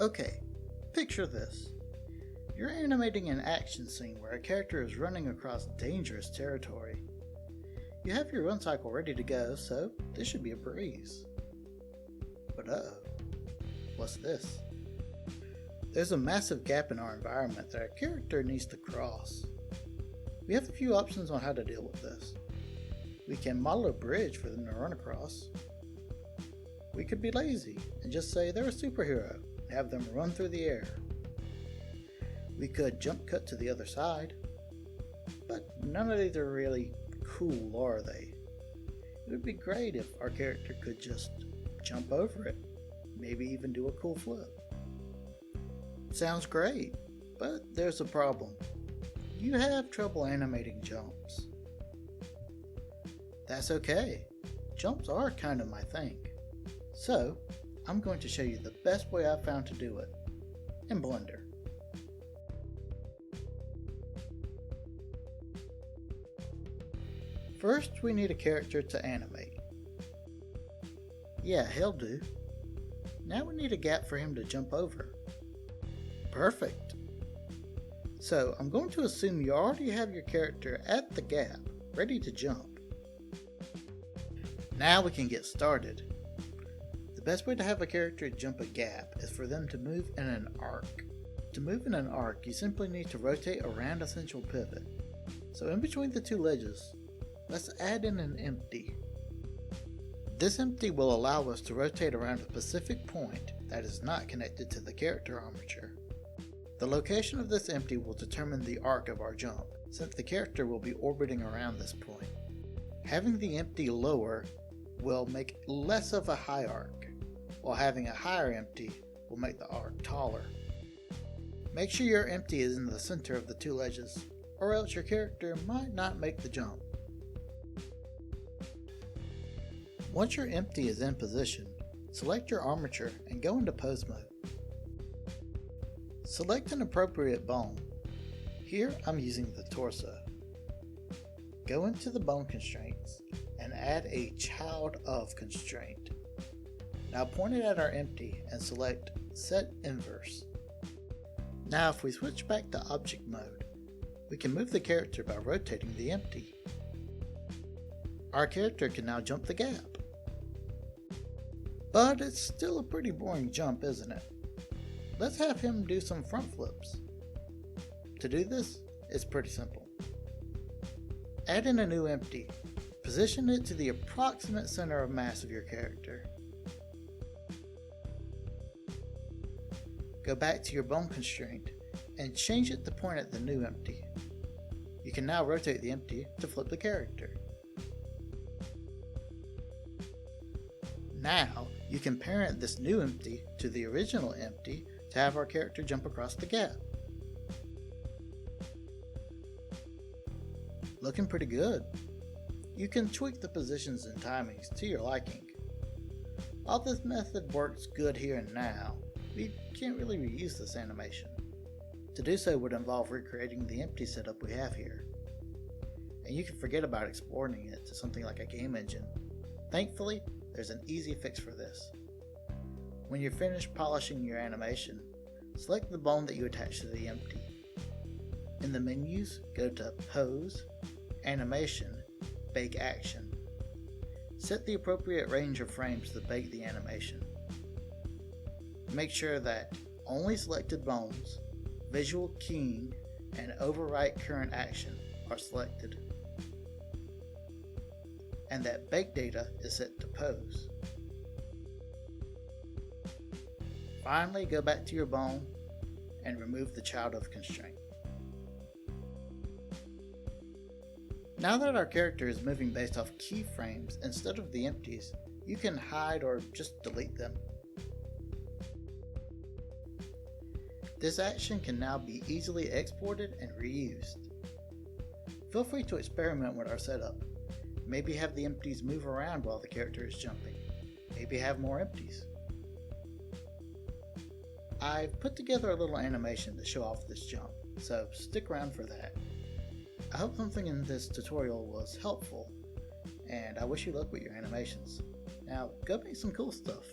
Okay, picture this. You're animating an action scene where a character is running across dangerous territory. You have your run cycle ready to go, so this should be a breeze. But uh-oh, what's this? There's a massive gap in our environment that our character needs to cross. We have a few options on how to deal with this. We can model a bridge for them to run across. We could be lazy and just say they're a superhero and have them run through the air. We could jump cut to the other side, but none of these are really cool, are they? It would be great if our character could just jump over it, maybe even do a cool flip. Sounds great, but there's a problem. You have trouble animating jumps. That's okay. Jumps are kind of my thing. So, I'm going to show you the best way I've found to do it in Blender. First, we need a character to animate. Yeah, he'll do. Now we need a gap for him to jump over. Perfect. So, I'm going to assume you already have your character at the gap, ready to jump. Now we can get started. The best way to have a character jump a gap is for them to move in an arc. To move in an arc, you simply need to rotate around a central pivot. So in between the two ledges, let's add in an empty. This empty will allow us to rotate around a specific point that is not connected to the character armature. The location of this empty will determine the arc of our jump, since the character will be orbiting around this point. Having the empty lower will make less of a high arc, while having a higher empty will make the arc taller. Make sure your empty is in the center of the two ledges, or else your character might not make the jump. Once your empty is in position, select your armature and go into pose mode. Select an appropriate bone. Here I'm using the torso. Go into the bone constraints and add a child of constraint. Now point it at our empty and select Set Inverse. Now if we switch back to object mode, we can move the character by rotating the empty. Our character can now jump the gap. But it's still a pretty boring jump, isn't it? Let's have him do some front flips. To do this, it's pretty simple. Add in a new empty. Position it to the approximate center of mass of your character. Go back to your bone constraint and change it to point at the new empty. You can now rotate the empty to flip the character. Now, you can parent this new empty to the original empty to have our character jump across the gap. Looking pretty good. You can tweak the positions and timings to your liking. While this method works good here and now, we can't really reuse this animation. To do so would involve recreating the empty setup we have here. And you can forget about exporting it to something like a game engine. Thankfully, there's an easy fix for this. When you're finished polishing your animation, select the bone that you attach to the empty. In the menus, go to Pose, Animation, Bake Action. Set the appropriate range of frames to bake the animation. Make sure that only selected bones, visual keying, and overwrite current action are selected, and that bake data is set to pose. Finally, go back to your bone and remove the child of constraint. Now that our character is moving based off keyframes instead of the empties, you can hide or just delete them. This action can now be easily exported and reused. Feel free to experiment with our setup. Maybe have the empties move around while the character is jumping. Maybe have more empties. I've put together a little animation to show off this jump, so stick around for that. I hope something in this tutorial was helpful, and I wish you luck with your animations. Now, go make some cool stuff.